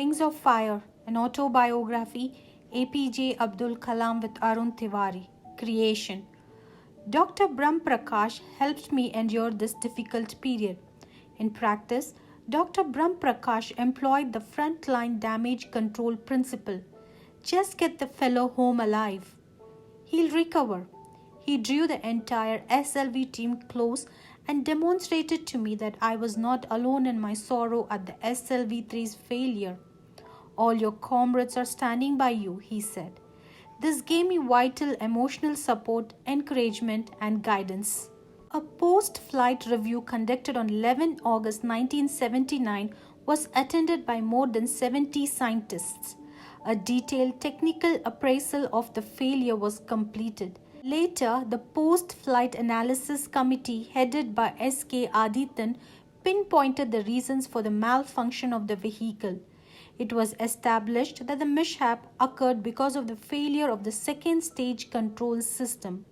Wings of Fire, an autobiography, APJ Abdul Kalam with Arun Tiwari. Creation. Dr. Brahm Prakash helped me endure this difficult period. In practice, Dr. Brahm Prakash employed the frontline damage control principle. Just get the fellow home alive. He'll recover. He drew the entire SLV team close and demonstrated to me that I was not alone in my sorrow at the SLV-3's failure. All your comrades are standing by you, he said. This gave me vital emotional support, encouragement, and guidance. A post-flight review conducted on 11 August 1979 was attended by more than 70 scientists. A detailed technical appraisal of the failure was completed. Later, the post-flight analysis committee headed by S.K. Adityan pinpointed the reasons for the malfunction of the vehicle. It was established that the mishap occurred because of the failure of the second stage control system.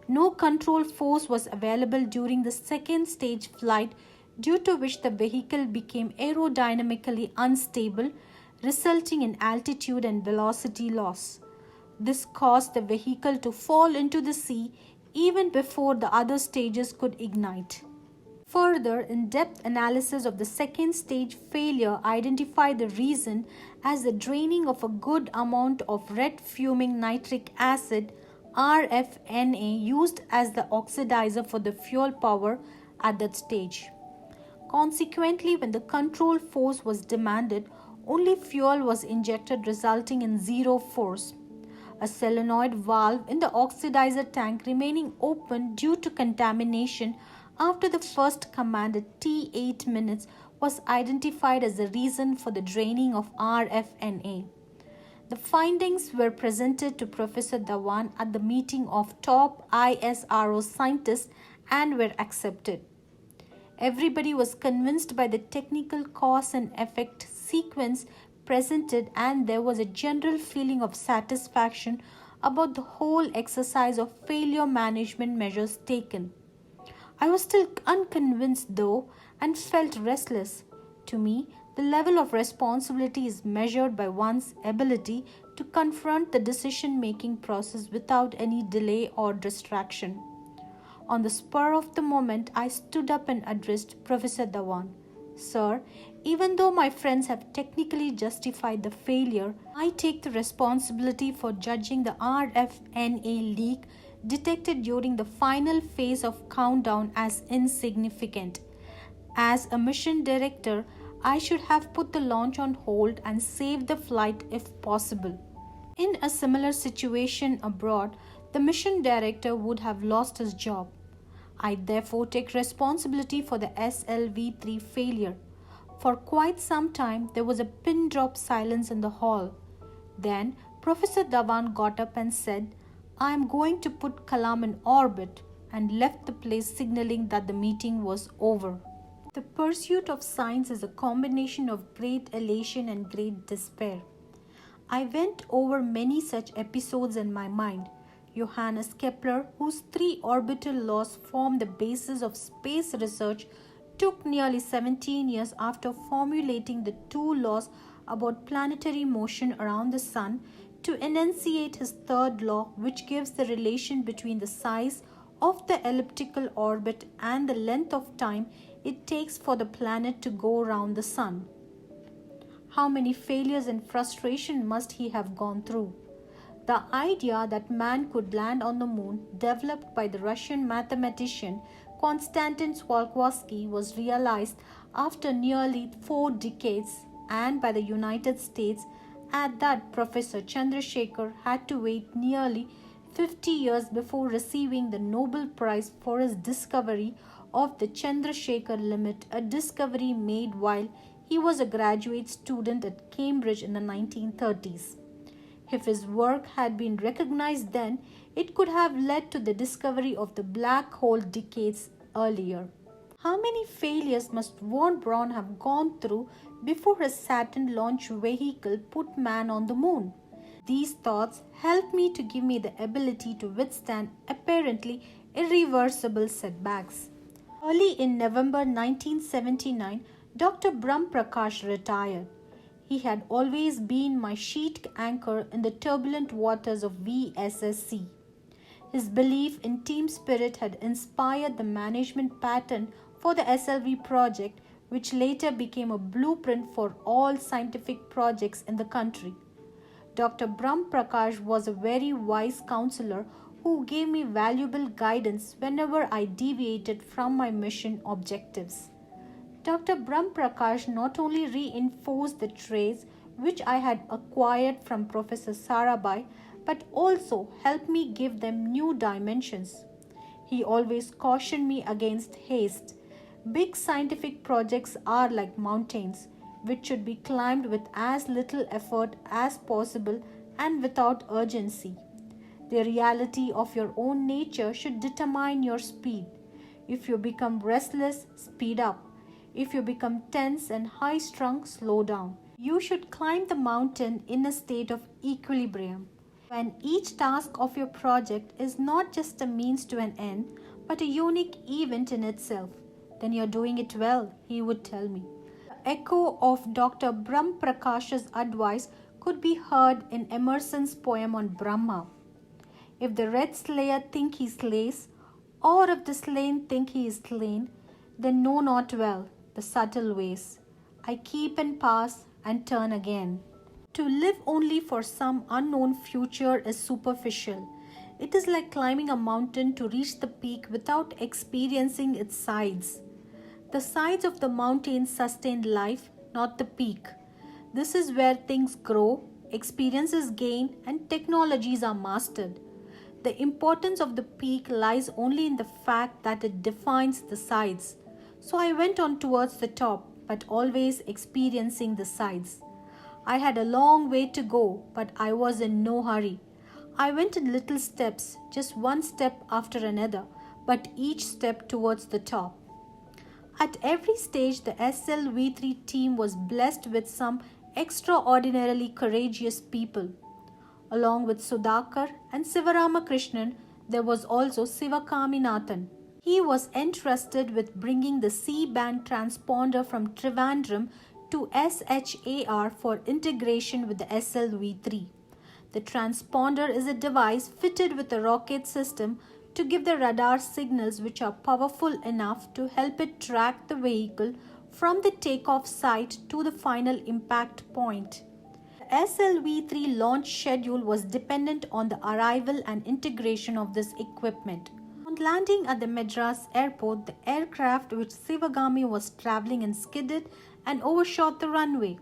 No control force was available during the second stage flight, due to which the vehicle became aerodynamically unstable, resulting in altitude and velocity loss. This caused the vehicle to fall into the sea even before the other stages could ignite. Further, in-depth analysis of the second stage failure identified the reason as the draining of a good amount of red fuming nitric acid RFNA used as the oxidizer for the fuel power at that stage. Consequently, when the control force was demanded, only fuel was injected, resulting in zero force. A solenoid valve in the oxidizer tank remaining open due to contamination after the first command at T8 minutes was identified as the reason for the draining of RFNA. The findings were presented to Professor Dhawan at the meeting of top ISRO scientists and were accepted. Everybody was convinced by the technical cause and effect sequence presented, and there was a general feeling of satisfaction about the whole exercise of failure management measures taken. I was still unconvinced though and felt restless. To me, the level of responsibility is measured by one's ability to confront the decision-making process without any delay or distraction. On the spur of the moment, I stood up and addressed Professor Dhawan. Sir, even though my friends have technically justified the failure, I take the responsibility for judging the RFNA leak detected during the final phase of countdown as insignificant. As a mission director, I should have put the launch on hold and saved the flight if possible. In a similar situation abroad, the mission director would have lost his job. I therefore take responsibility for the SLV-3 failure. For quite some time, there was a pin-drop silence in the hall. Then, Professor Dhawan got up and said, "I am going to put Kalam in orbit," and left the place, signaling that the meeting was over. The pursuit of science is a combination of great elation and great despair. I went over many such episodes in my mind. Johannes Kepler, whose 3 orbital laws form the basis of space research, took nearly 17 years after formulating the 2 laws about planetary motion around the Sun to enunciate his 3rd law, which gives the relation between the size of the elliptical orbit and the length of time it takes for the planet to go around the Sun. How many failures and frustration must he have gone through? The idea that man could land on the moon, developed by the Russian mathematician Konstantin Tsiolkovsky, was realized after nearly 4 decades, and by the United States, at that Professor Chandrasekhar had to wait nearly 50 years before receiving the Nobel Prize for his discovery of the Chandrasekhar limit, a discovery made while he was a graduate student at Cambridge in the 1930s. If his work had been recognized then, it could have led to the discovery of the black hole decades earlier. How many failures must von Braun have gone through before his Saturn launch vehicle put man on the moon? These thoughts help me to give me the ability to withstand apparently irreversible setbacks. Early in November 1979, Dr. Brahm Prakash retired. He had always been my sheet anchor in the turbulent waters of VSSC. His belief in team spirit had inspired the management pattern for the SLV project, which later became a blueprint for all scientific projects in the country. Dr. Brahm Prakash was a very wise counselor who gave me valuable guidance whenever I deviated from my mission objectives. Dr. Brahm Prakash not only reinforced the traits which I had acquired from Professor Sarabhai, but also helped me give them new dimensions. He always cautioned me against haste. Big scientific projects are like mountains, which should be climbed with as little effort as possible and without urgency. The reality of your own nature should determine your speed. If you become restless, speed up. If you become tense and high strung, slow down. You should climb the mountain in a state of equilibrium. When each task of your project is not just a means to an end, but a unique event in itself, then you're doing it well, he would tell me. The echo of Dr. Brahm Prakash's advice could be heard in Emerson's poem on Brahma. If the red slayer think he slays, or if the slain think he is slain, then know not well the subtle ways. I keep and pass and turn again. To live only for some unknown future is superficial. It is like climbing a mountain to reach the peak without experiencing its sides. The sides of the mountain sustain life, not the peak. This is where things grow, experiences gained, and technologies are mastered. The importance of the peak lies only in the fact that it defines the sides. So I went on towards the top, but always experiencing the sides. I had a long way to go, but I was in no hurry. I went in little steps, just one step after another, but each step towards the top. At every stage, the SLV3 team was blessed with some extraordinarily courageous people. Along with Sudhakar and Sivaramakrishnan, there was also Sivakaminathan. He was entrusted with bringing the C-band transponder from Trivandrum to SHAR for integration with the SLV3. The transponder is a device fitted with a rocket system to give the radar signals which are powerful enough to help it track the vehicle from the takeoff site to the final impact point. The SLV3 launch schedule was dependent on the arrival and integration of this equipment. On landing at the Madras airport, the aircraft which Sivagami was travelling in skidded and overshot the runway.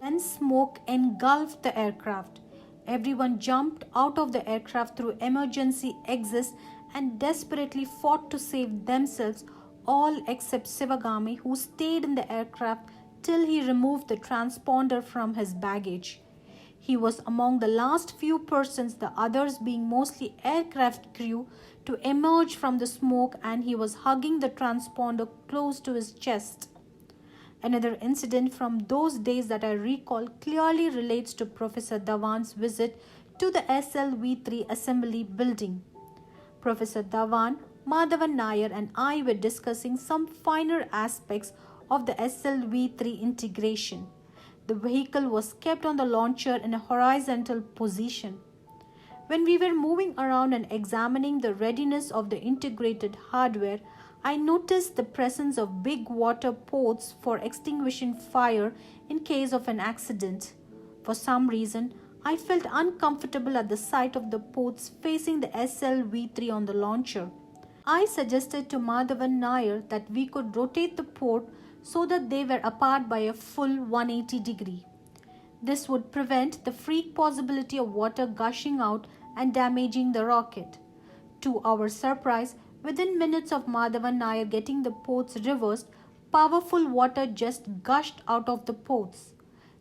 Then smoke engulfed the aircraft. Everyone jumped out of the aircraft through emergency exits and desperately fought to save themselves, all except Sivagami, who stayed in the aircraft till he removed the transponder from his baggage. He was among the last few persons, the others being mostly aircraft crew, to emerge from the smoke, and he was hugging the transponder close to his chest. Another incident from those days that I recall clearly relates to Professor Dhawan's visit to the SLV3 assembly building. Professor Dhawan, Madhavan Nair and I were discussing some finer aspects of the SLV3 integration. The vehicle was kept on the launcher in a horizontal position. When we were moving around and examining the readiness of the integrated hardware, I noticed the presence of big water ports for extinguishing fire in case of an accident. For some reason, I felt uncomfortable at the sight of the ports facing the SLV3 on the launcher. I suggested to Madhavan Nair that we could rotate the port so that they were apart by a full 180 degree. This would prevent the freak possibility of water gushing out and damaging the rocket. To our surprise, within minutes of Madhavan Nair getting the ports reversed, powerful water just gushed out of the ports.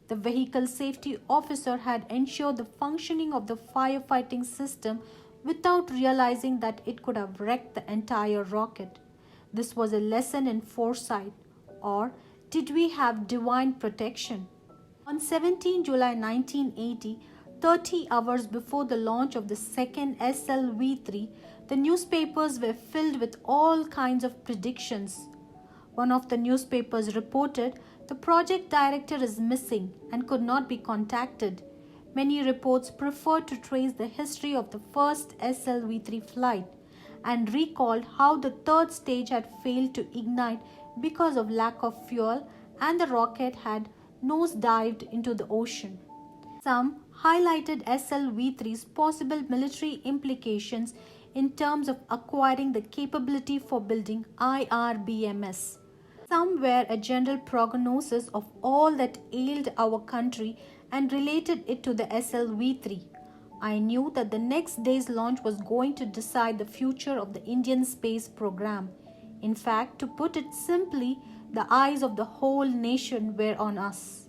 The vehicle safety officer had ensured the functioning of the firefighting system without realizing that it could have wrecked the entire rocket. This was a lesson in foresight. Or did we have divine protection? On 17 July 1980, 30 hours before the launch of the second SLV3, the newspapers were filled with all kinds of predictions. One of the newspapers reported The project director is missing and could not be contacted. Many reports prefer to trace the history of the first SLV-3 flight and recalled how the third stage had failed to ignite because of lack of fuel and the rocket had nosedived into the ocean. Some highlighted SLV-3's possible military implications in terms of acquiring the capability for building IRBMS. Some were a general prognosis of all that ailed our country and related it to the SLV-3. I knew that the next day's launch was going to decide the future of the Indian space program. In fact, to put it simply, the eyes of the whole nation were on us.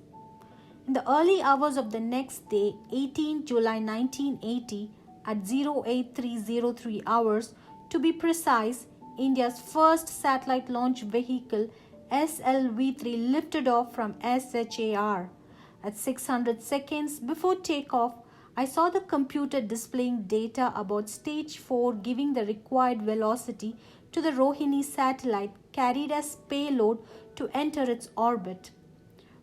In the early hours of the next day, 18 July 1980, at 08:03 hours, to be precise, India's first satellite launch vehicle SLV-3 lifted off from SHAR. At 600 seconds before takeoff, I saw the computer displaying data about stage 4 giving the required velocity to the Rohini satellite carried as payload to enter its orbit.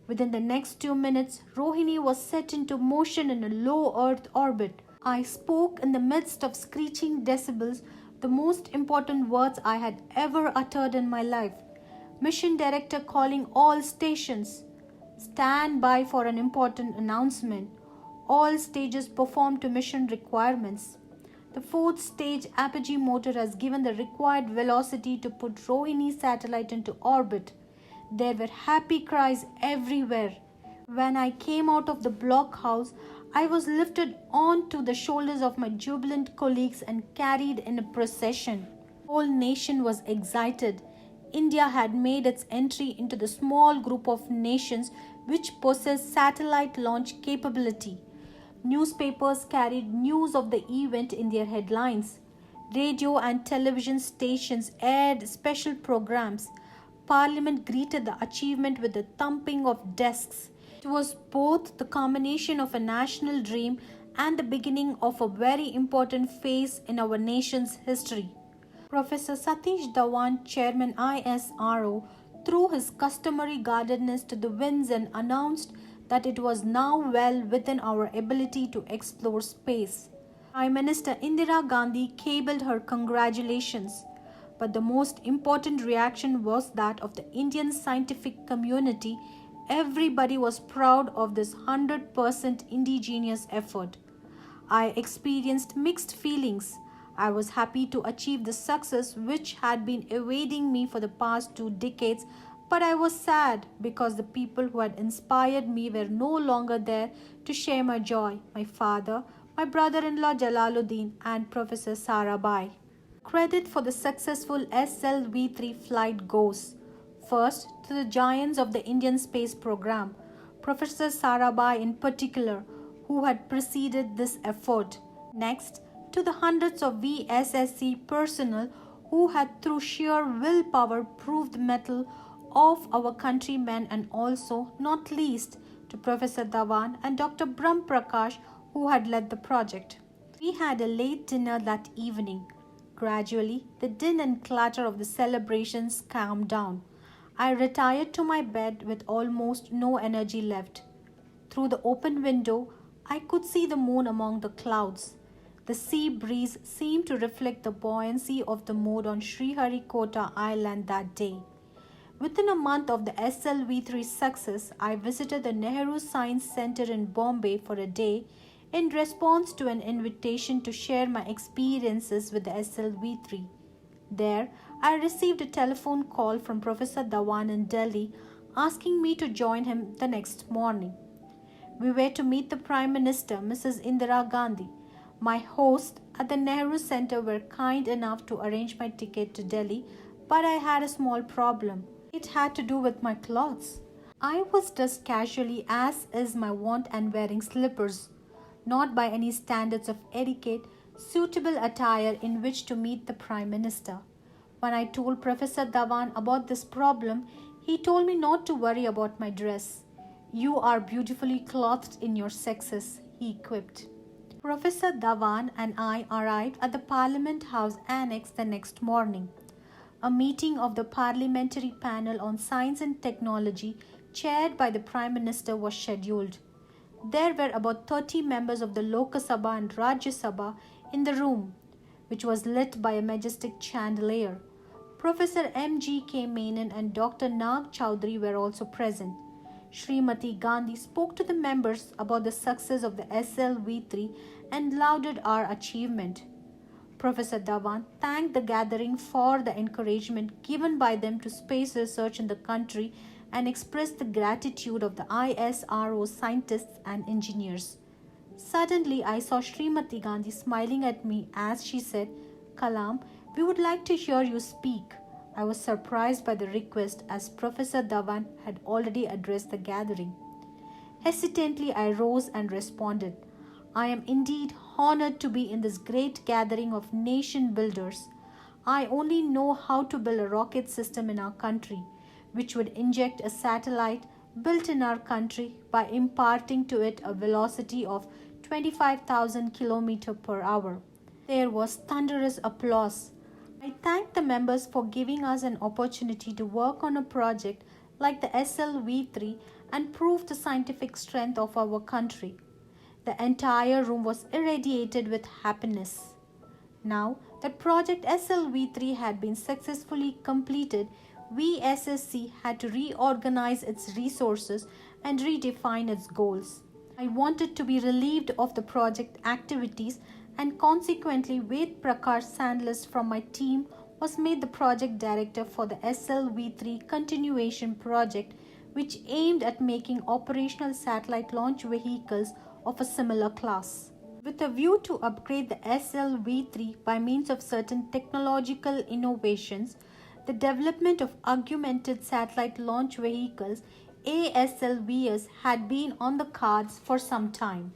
Within the next 2 minutes, Rohini was set into motion in a low Earth orbit. I spoke in the midst of screeching decibels the most important words I had ever uttered in my life. Mission director calling all stations. Stand by for an important announcement. All stages perform to mission requirements. The fourth stage apogee motor has given the required velocity to put Rohini satellite into orbit. There were happy cries everywhere. When I came out of the blockhouse, I was lifted onto the shoulders of my jubilant colleagues and carried in a procession. The whole nation was excited. India had made its entry into the small group of nations which possess satellite launch capability. Newspapers carried news of the event in their headlines. Radio and television stations aired special programs. Parliament greeted the achievement with the thumping of desks. It was both the culmination of a national dream and the beginning of a very important phase in our nation's history. Professor Satish Dhawan, Chairman ISRO, threw his customary guardedness to the winds and announced that it was now well within our ability to explore space. Prime Minister Indira Gandhi cabled her congratulations, but the most important reaction was that of the Indian scientific community. Everybody was proud of this 100% indigenous effort. I experienced mixed feelings. I was happy to achieve the success which had been evading me for the past 2 decades, but I was sad because the people who had inspired me were no longer there to share my joy. My father, my brother-in-law Jalaluddin, and Professor Sarabhai. Credit for the successful SLV-3 flight goes first to the giants of the Indian space program, Professor Sarabhai in particular, who had preceded this effort. Next, to the hundreds of VSSC personnel who had through sheer willpower proved the mettle of our countrymen, and also, not least, to Professor Dhawan and Dr. Brahm Prakash who had led the project. We had a late dinner that evening. Gradually, the din and clatter of the celebrations calmed down. I retired to my bed with almost no energy left. Through the open window, I could see the moon among the clouds. The sea breeze seemed to reflect the buoyancy of the mood on Sriharikota Island that day. Within a month of the SLV-3 success, I visited the Nehru Science Center in Bombay for a day in response to an invitation to share my experiences with the SLV-3. There, I received a telephone call from Professor Dhawan in Delhi asking me to join him the next morning. We were to meet the Prime Minister, Mrs. Indira Gandhi. My hosts at the Nehru Center were kind enough to arrange my ticket to Delhi, but I had a small problem. It had to do with my clothes. I was dressed casually as is my wont and wearing slippers, not by any standards of etiquette, suitable attire in which to meet the Prime Minister. When I told Professor Dhawan about this problem, he told me not to worry about my dress. You are beautifully clothed in your sexes, he quipped. Professor Dhawan and I arrived at the Parliament House Annex the next morning. A meeting of the Parliamentary Panel on Science and Technology chaired by the Prime Minister, was scheduled. There were about 30 members of the Lok Sabha and Rajya Sabha in the room, which was lit by a majestic chandelier. Professor M.G.K. Menon and Dr. Nag Chaudhary were also present. Srimati Gandhi spoke to the members about the success of the SLV3 and lauded our achievement. Professor Dhawan thanked the gathering for the encouragement given by them to space research in the country and expressed the gratitude of the ISRO scientists and engineers. Suddenly, I saw Srimati Gandhi smiling at me as she said, "Kalam, we would like to hear you speak." I was surprised by the request as Professor Dhawan had already addressed the gathering. Hesitantly, I rose and responded, "I am indeed honored to be in this great gathering of nation builders. I only know how to build a rocket system in our country, which would inject a satellite built in our country by imparting to it a velocity of 25,000 km per hour." There was thunderous applause. I thanked the members for giving us an opportunity to work on a project like the SLV3 and prove the scientific strength of our country. The entire room was irradiated with happiness. Now that Project SLV3 had been successfully completed, VSSC had to reorganize its resources and redefine its goals. I wanted to be relieved of the project activities, and consequently Ved Prakash Sandless from my team was made the project director for the SLV3 continuation project, which aimed at making operational satellite launch vehicles of a similar class. With a view to upgrade the SLV3 by means of certain technological innovations, the development of augmented satellite launch vehicles ASLVs had been on the cards for some time.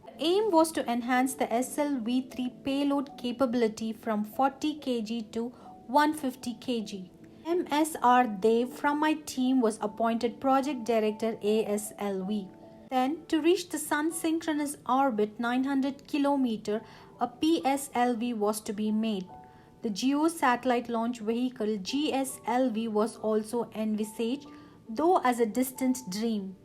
The aim was to enhance the SLV3 payload capability from 40 kg to 150 kg. MSR Dev from my team was appointed project director ASLV. Then, to reach the Sun synchronous orbit 900 km, a PSLV was to be made. The Geo Satellite Launch Vehicle GSLV was also envisaged, though as a distant dream.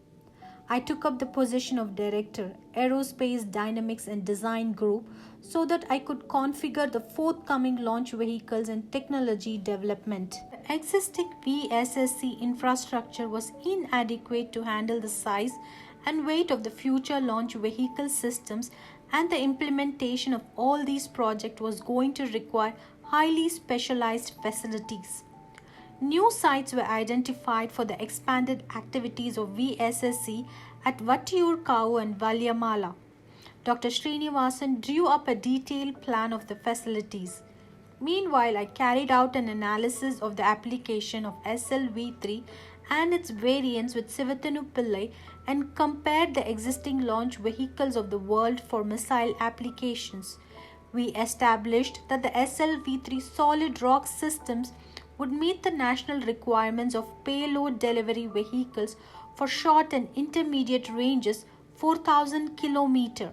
I took up the position of Director, Aerospace Dynamics and Design Group, so that I could configure the forthcoming launch vehicles and technology development. The existing VSSC infrastructure was inadequate to handle the size and weight of the future launch vehicle systems, and the implementation of all these projects was going to require highly specialized facilities. New sites were identified for the expanded activities of VSSC at Vattiyoorkavu and Valyamala. Dr. Srinivasan drew up a detailed plan of the facilities. Meanwhile, I carried out an analysis of the application of SLV3 and its variants with Sivathanu Pillai and compared the existing launch vehicles of the world for missile applications. We established that the SLV3 solid rock systems would meet the national requirements of payload delivery vehicles for short and intermediate ranges 4,000 km.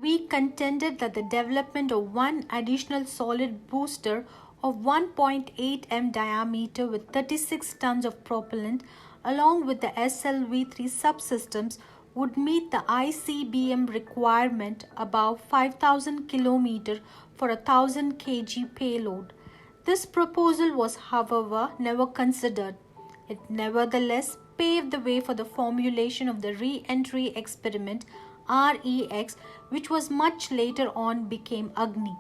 We contended that the development of one additional solid booster of 1.8 m diameter with 36 tons of propellant along with the SLV3 subsystems would meet the ICBM requirement above 5,000 km for a 1,000 kg payload. This proposal was, however, never considered. It nevertheless paved the way for the formulation of the re-entry experiment REX, which was much later on became Agni.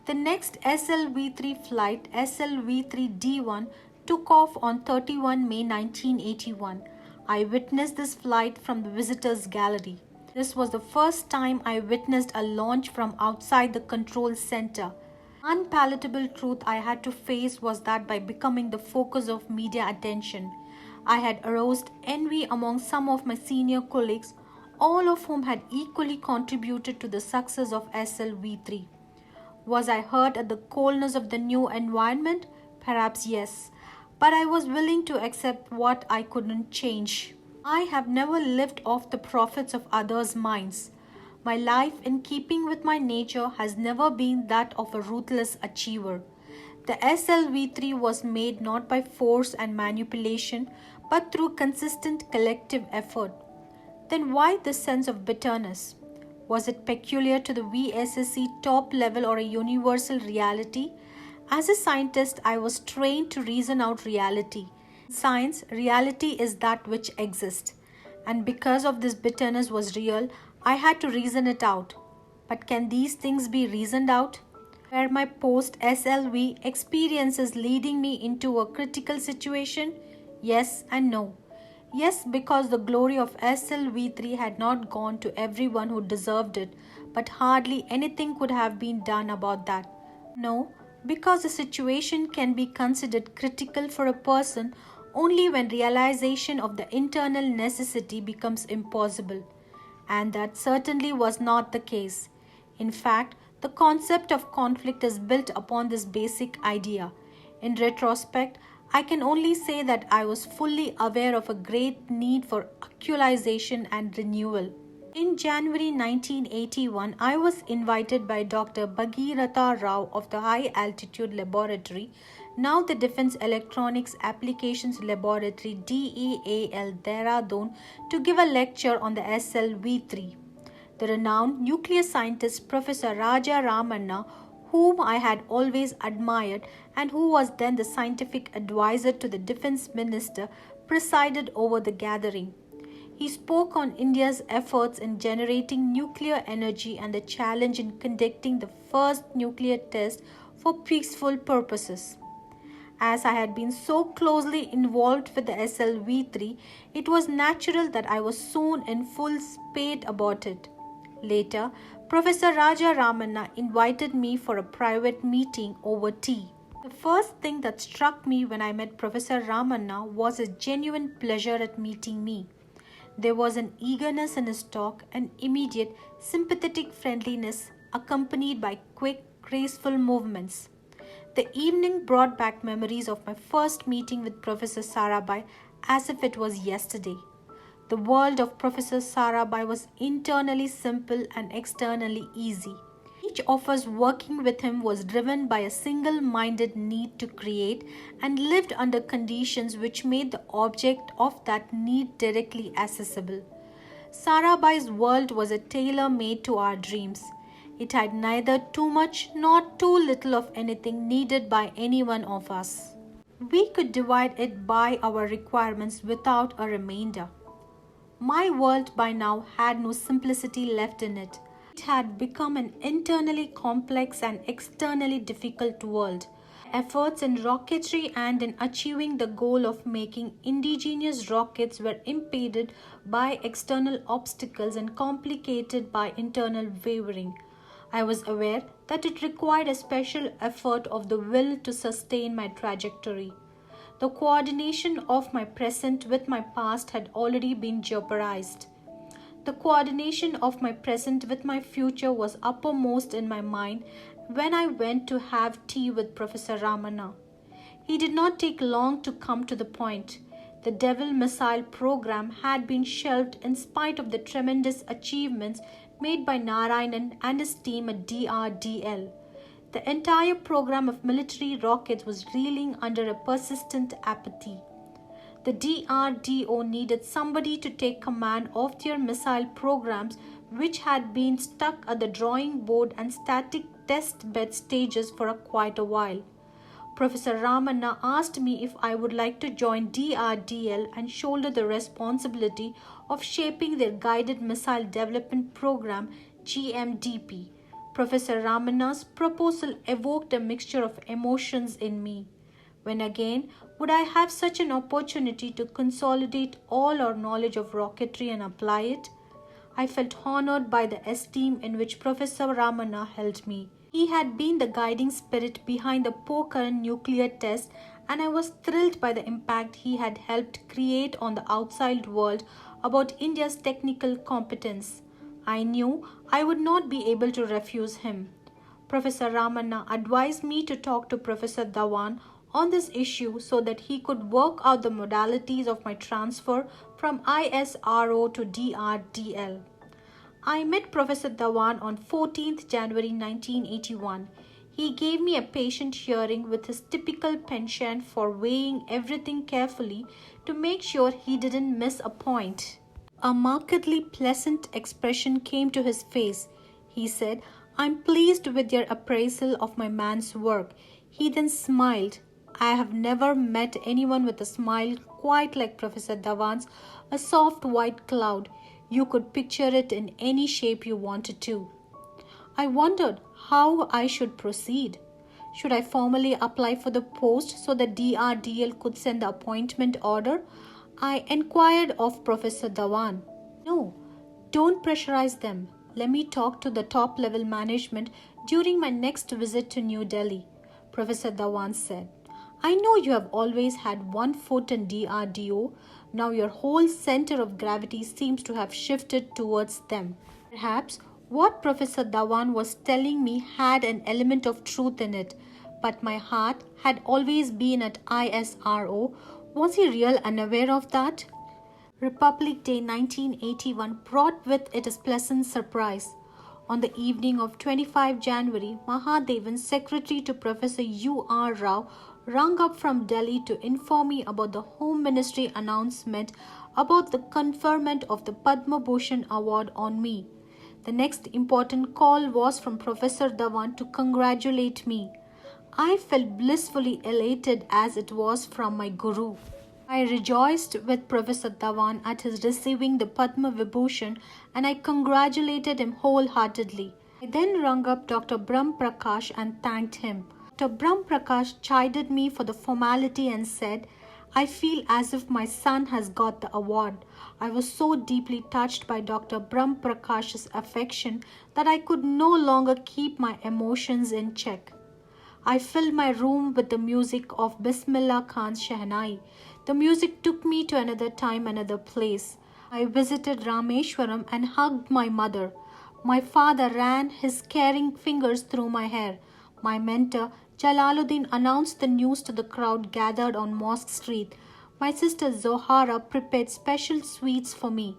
The next SLV3 flight, SLV3D1, took off on 31 May 1981. I witnessed this flight from the visitors' gallery. This was the first time I witnessed a launch from outside the control center. Unpalatable truth I had to face was that by becoming the focus of media attention, I had aroused envy among some of my senior colleagues, all of whom had equally contributed to the success of SLV3. Was I hurt at the coldness of the new environment? Perhaps yes, but I was willing to accept what I couldn't change. I have never lived off the profits of others' minds. My life, in keeping with my nature, has never been that of a ruthless achiever. The SLV3 was made not by force and manipulation, but through consistent collective effort. Then why this sense of bitterness? Was it peculiar to the VSSC top level or a universal reality? As a scientist, I was trained to reason out reality. In science, reality is that which exists. And because of this bitterness was real, I had to reason it out. But can these things be reasoned out? Were my post SLV experiences leading me into a critical situation? Yes and no. Yes, because the glory of SLV3 had not gone to everyone who deserved it, but hardly anything could have been done about that. No, because the situation can be considered critical for a person only when realization of the internal necessity becomes impossible. And that certainly was not the case. In fact, the concept of conflict is built upon this basic idea. In retrospect, I can only say that I was fully aware of a great need for actualization and renewal. In January 1981, I was invited by Dr. Bhagirath Rao of the High Altitude Laboratory, now the Defense Electronics Applications Laboratory DEAL Dehradun, to give a lecture on the SLV3. The renowned nuclear scientist Professor Raja Ramanna, whom I had always admired and who was then the scientific advisor to the defense minister, presided over the gathering. He spoke on India's efforts in generating nuclear energy and the challenge in conducting the first nuclear test for peaceful purposes. As I had been so closely involved with the SLV3, it was natural that I was soon in full spate about it. Later, Professor Raja Ramanna invited me for a private meeting over tea. The first thing that struck me when I met Professor Ramanna was his genuine pleasure at meeting me. There was an eagerness in his talk, an immediate, sympathetic friendliness accompanied by quick, graceful movements. The evening brought back memories of my first meeting with Professor Sarabhai as if it was yesterday. The world of Professor Sarabhai was internally simple and externally easy. Each of us working with him was driven by a single-minded need to create and lived under conditions which made the object of that need directly accessible. Sarabhai's world was a tailor-made to our dreams. It had neither too much nor too little of anything needed by any one of us. We could divide it by our requirements without a remainder. My world by now had no simplicity left in it. It had become an internally complex and externally difficult world. Efforts in rocketry and in achieving the goal of making indigenous rockets were impeded by external obstacles and complicated by internal wavering. I was aware that it required a special effort of the will to sustain my trajectory. The coordination of my present with my past had already been jeopardized. The coordination of my present with my future was uppermost in my mind when I went to have tea with Professor Ramanna. He did not take long to come to the point. The Devil missile program had been shelved in spite of the tremendous achievements made by Narayanan and his team at DRDL. The entire program of military rockets was reeling under a persistent apathy. The DRDO needed somebody to take command of their missile programs, which had been stuck at the drawing board and static test bed stages for quite a while. Professor Ramanna asked me if I would like to join DRDL and shoulder the responsibility of shaping their Guided Missile Development Program GMDP. Professor Ramanna's proposal evoked a mixture of emotions in me. When again would I have such an opportunity to consolidate all our knowledge of rocketry and apply it? I felt honored by the esteem in which Professor Ramanna held me. He had been the guiding spirit behind the Pokhran nuclear test, and I was thrilled by the impact he had helped create on the outside world about India's technical competence. I knew I would not be able to refuse him. Professor Ramanna advised me to talk to Professor Dhawan on this issue so that he could work out the modalities of my transfer from ISRO to DRDL. I met Professor Dhawan on 14th January 1981. He gave me a patient hearing with his typical penchant for weighing everything carefully to make sure he didn't miss a point. A markedly pleasant expression came to his face. He said, "I'm pleased with your appraisal of my man's work." He then smiled. I have never met anyone with a smile quite like Professor Dhawan's, a soft white cloud. You could picture it in any shape you wanted to. I wondered how I should proceed. Should I formally apply for the post so the DRDL could send the appointment order? I inquired of Professor Dhawan. No, don't pressurize them. Let me talk to the top level management during my next visit to New Delhi, Professor Dhawan said. I know you have always had one foot in DRDO. Now your whole center of gravity seems to have shifted towards them. Perhaps what Professor Dhawan was telling me had an element of truth in it, but my heart had always been at ISRO. Was he real unaware of that? Republic Day 1981 brought with it a pleasant surprise. On the evening of 25 January, Mahadevan, secretary to Professor U.R. Rao, rang up from Delhi to inform me about the Home Ministry announcement about the conferment of the Padma Bhushan Award on me. The next important call was from Professor Dhawan to congratulate me. I felt blissfully elated as it was from my guru. I rejoiced with Professor Dhawan at his receiving the Padma Vibhushan and I congratulated him wholeheartedly. I then rang up Dr. Brahm Prakash and thanked him. Dr. Brahm Prakash chided me for the formality and said, "I feel as if my son has got the award." I was so deeply touched by Dr. Brahm Prakash's affection that I could no longer keep my emotions in check. I filled my room with the music of Bismillah Khan's Shehnai. The music took me to another time, another place. I visited Rameshwaram and hugged my mother. My father ran his caring fingers through my hair. My mentor, Jalaluddin, announced the news to the crowd gathered on Mosque Street. My sister Zohara prepared special sweets for me.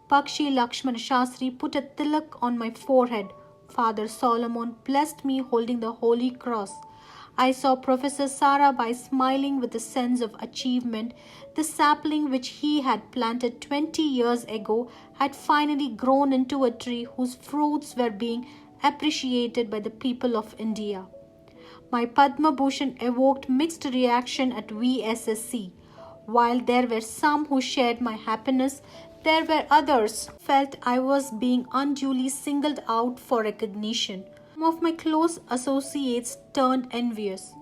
Pakshi Lakshman Shastri put a tilak on my forehead. Father Solomon blessed me holding the Holy Cross. I saw Professor Sarabhai smiling with a sense of achievement. The sapling which he had planted 20 years ago had finally grown into a tree whose fruits were being appreciated by the people of India. My Padma Bhushan evoked mixed reaction at VSSC. While there were some who shared my happiness, there were others who felt I was being unduly singled out for recognition. Some of my close associates turned envious.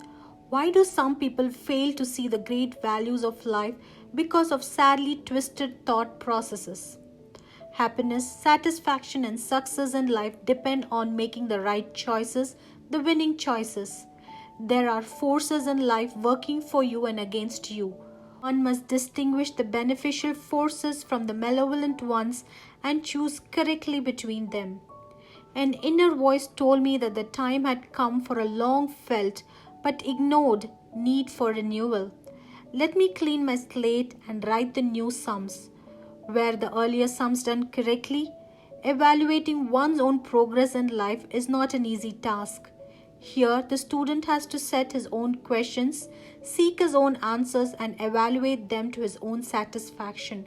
Why do some people fail to see the great values of life because of sadly twisted thought processes? Happiness, satisfaction, and success in life depend on making the right choices, the winning choices. There are forces in life working for you and against you. One must distinguish the beneficial forces from the malevolent ones and choose correctly between them. An inner voice told me that the time had come for a long felt but ignored need for renewal. Let me clean my slate and write the new sums. Were the earlier sums done correctly? Evaluating one's own progress in life is not an easy task. Here, the student has to set his own questions, seek his own answers, and evaluate them to his own satisfaction.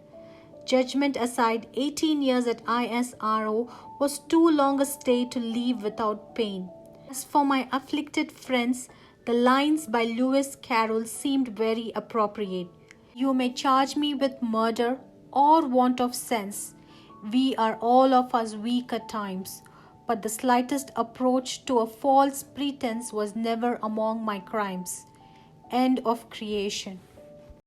Judgment aside, 18 years at ISRO was too long a stay to leave without pain. As for my afflicted friends, the lines by Lewis Carroll seemed very appropriate. You may charge me with murder or want of sense. We are all of us weak at times, but the slightest approach to a false pretense was never among my crimes. End of creation.